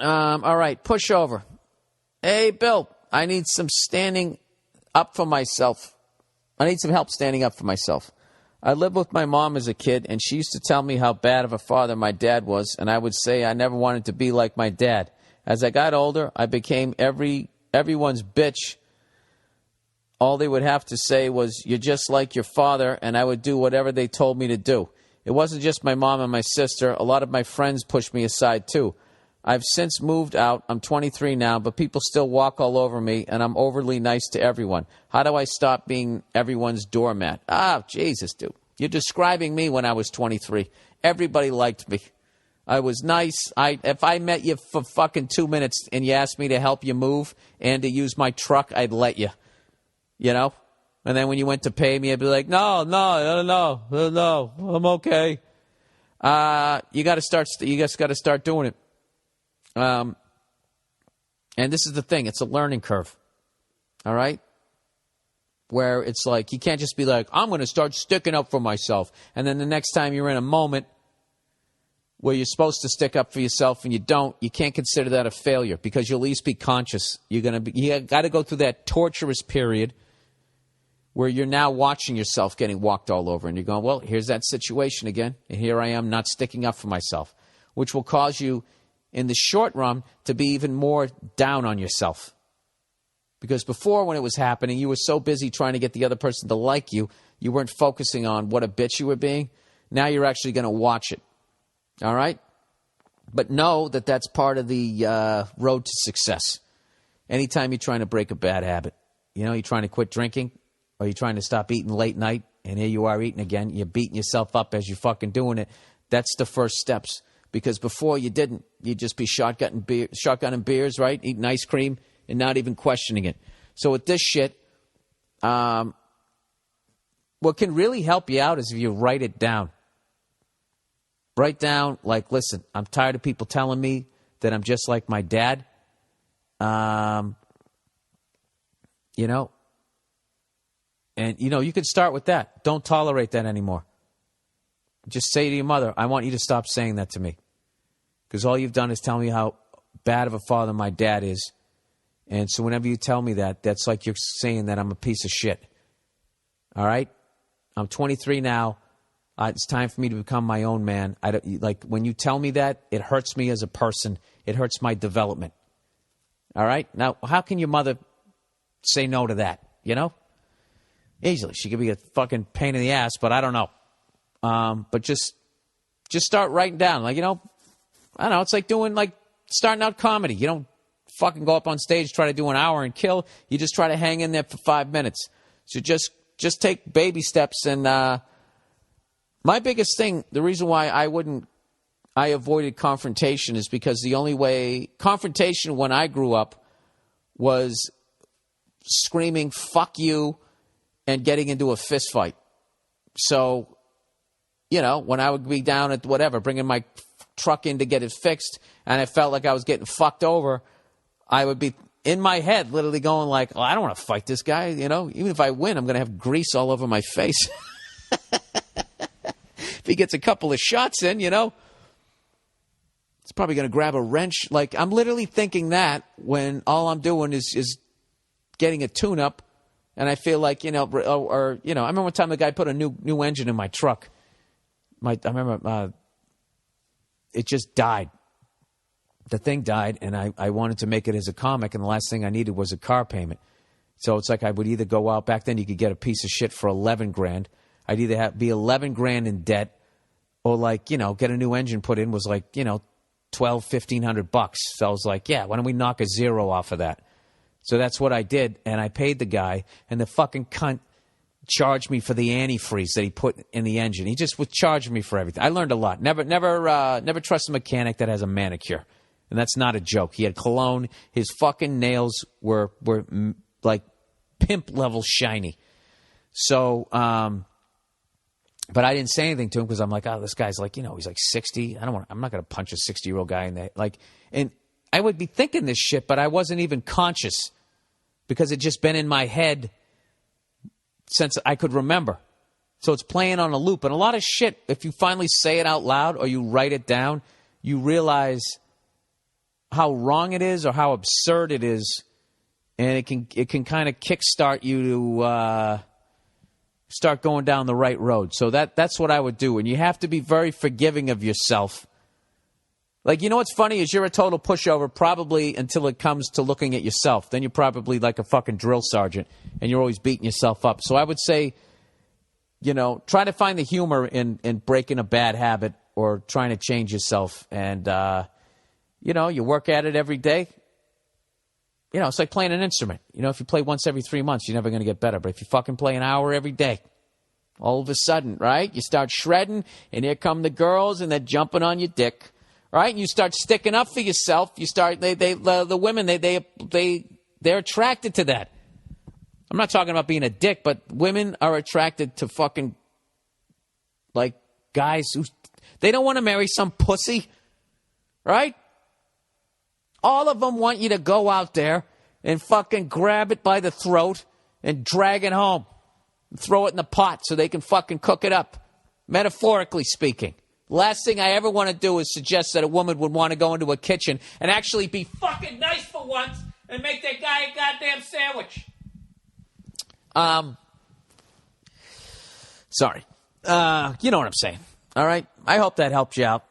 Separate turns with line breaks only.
All right, Pushover. Hey, Bill, I need some standing up for myself. I need some help standing up for myself. I lived with my mom as a kid, and she used to tell me how bad of a father my dad was, and I would say I never wanted to be like my dad. As I got older, I became everyone's bitch. All they would have to say was, "You're just like your father," and I would do whatever they told me to do. It wasn't just my mom and my sister. A lot of my friends pushed me aside, too. I've since moved out. I'm 23 now, but people still walk all over me, and I'm overly nice to everyone. How do I stop being everyone's doormat? Jesus, dude. You're describing me when I was 23. Everybody liked me. I was nice. If I met you for fucking 2 minutes and you asked me to help you move and to use my truck, I'd let you. You know? And then when you went to pay me, I'd be like, no, I'm okay. You just got to start doing it. And this is the thing. It's a learning curve. All right? Where it's like, you can't just be like, I'm going to start sticking up for myself. And then the next time you're in a moment where you're supposed to stick up for yourself and you don't, you can't consider that a failure because you'll at least be conscious. You got to go through that torturous period where you're now watching yourself getting walked all over. And you're going, well, here's that situation again. And here I am not sticking up for myself, which will cause you in the short run to be even more down on yourself. Because before, when it was happening, you were so busy trying to get the other person to like you, you weren't focusing on what a bitch you were being. Now you're actually going to watch it. All right? But know that that's part of the road to success. Anytime you're trying to break a bad habit, you're trying to quit drinking or you're trying to stop eating late night, and here you are eating again, you're beating yourself up as you're fucking doing it. That's the first steps. Because before you didn't. You'd just be shotgunning beers, right? Eating ice cream and not even questioning it. So with this shit, what can really help you out is if you write it down. Write down, like, listen, I'm tired of people telling me that I'm just like my dad. And, you could start with that. Don't tolerate that anymore. Just say to your mother, I want you to stop saying that to me. Because all you've done is tell me how bad of a father my dad is. And so whenever you tell me that, that's like you're saying that I'm a piece of shit. All right? I'm 23 now. It's time for me to become my own man. When you tell me that, it hurts me as a person. It hurts my development. All right? Now, how can your mother say no to that? Easily. She could be a fucking pain in the ass, but I don't know. But just start writing down. I don't know. It's like starting out comedy. You don't fucking go up on stage, try to do an hour and kill. You just try to hang in there for 5 minutes. So just take baby steps. And my biggest thing, the reason why I avoided confrontation is because the only way confrontation when I grew up was screaming, fuck you, and getting into a fist fight. So, when I would be down at whatever, bringing my truck in to get it fixed, and I felt like I was getting fucked over, I would be in my head literally going like, I don't want to fight this guy, Even if I win, I'm going to have grease all over my face. If he gets a couple of shots in, he's probably going to grab a wrench. Like, I'm literally thinking that when all I'm doing is getting a tune-up, and I feel like, I remember one time the guy put a new engine in my truck. I remember it just died. The thing died, and I wanted to make it as a comic, and the last thing I needed was a car payment. So it's like I would either go out. Back then, you could get a piece of shit for $11,000. I'd either be $11,000 in debt, or get a new engine put in was like $1,200-$1,500. So I was like, yeah, why don't we knock a zero off of that? So that's what I did, and I paid the guy, and the fucking cunt charged me for the antifreeze that he put in the engine. He just was charging me for everything. I learned a lot. Never trust a mechanic that has a manicure, and that's not a joke. He had cologne. His fucking nails were like pimp level shiny. So, but I didn't say anything to him because I'm like, oh, this guy's like, he's like 60. I'm not going to punch a 60-year-old guy in the and I would be thinking this shit, but I wasn't even conscious because it just been in my head since I could remember. So it's playing on a loop. And a lot of shit, if you finally say it out loud or you write it down, you realize how wrong it is or how absurd it is, and it can kind of kickstart you to start going down the right road. So that's what I would do. And you have to be very forgiving of yourself. Like, you know what's funny is you're a total pushover probably until it comes to looking at yourself. Then you're probably like a fucking drill sergeant, and you're always beating yourself up. So I would say, you know, try to find the humor in breaking a bad habit or trying to change yourself. And, you know, you work at it every day. You know, it's like playing an instrument. You know, if you play once every 3 months, you're never going to get better. But if you fucking play an hour every day, all of a sudden, right, you start shredding, and here come the girls, and they're jumping on your dick, right? And you start sticking up for yourself. You start, the women, they're attracted to that. I'm not talking about being a dick, but women are attracted to fucking, like, guys who, they don't want to marry some pussy, right? All of them want you to go out there and fucking grab it by the throat and drag it home. And throw it in the pot so they can fucking cook it up, metaphorically speaking. Last thing I ever want to do is suggest that a woman would want to go into a kitchen and actually be fucking nice for once and make that guy a goddamn sandwich. Sorry. You know what I'm saying. All right? I hope that helped you out.